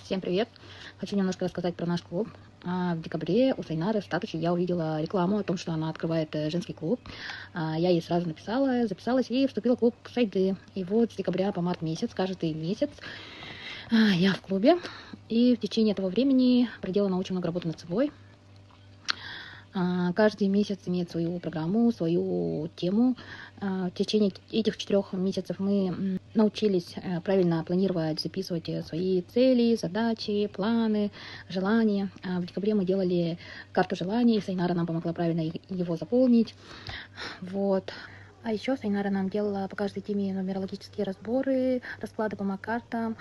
Всем привет! Хочу немножко рассказать про наш клуб. В декабре у Сайнары в статусе я увидела рекламу о том, что она открывает женский клуб. Я ей сразу написала, записалась и вступила в клуб Сайды. И вот с декабря по март месяц, каждый месяц я в клубе. И в течение этого времени проделана очень много работы над собой. Каждый месяц имеет свою программу, свою тему. В течение этих 4 месяцев мы научились правильно планировать, записывать свои цели, задачи, планы, желания. В декабре мы делали карту желаний, Сайнара нам помогла правильно его заполнить. Вот. А еще Сайнара нам делала по каждой теме нумерологические разборы, расклады по картам.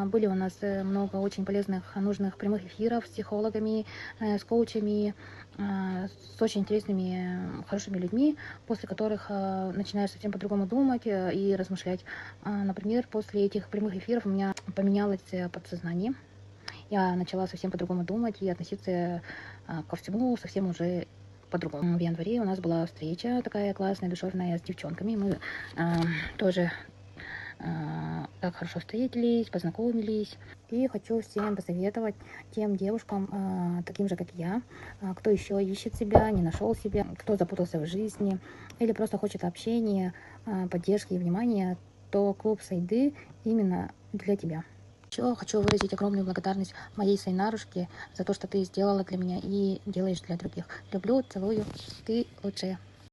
Были у нас много очень полезных, нужных прямых эфиров с психологами, с коучами, с очень интересными, хорошими людьми, после которых начинаешь совсем по-другому думать и размышлять. Например, после этих прямых эфиров у меня поменялось подсознание. Я начала совсем по-другому думать и относиться ко всему совсем уже по-другому. В январе у нас была встреча такая классная, душевная с девчонками. Мы тоже так хорошо встретились, познакомились. И хочу всем посоветовать тем девушкам, таким же, как я, кто еще ищет себя, не нашел себя, кто запутался в жизни или просто хочет общения, поддержки и внимания, то клуб Сайды именно для тебя. Еще хочу выразить огромную благодарность моей Сайнарушке за то, что ты сделала для меня и делаешь для других. Люблю, целую, ты лучшая.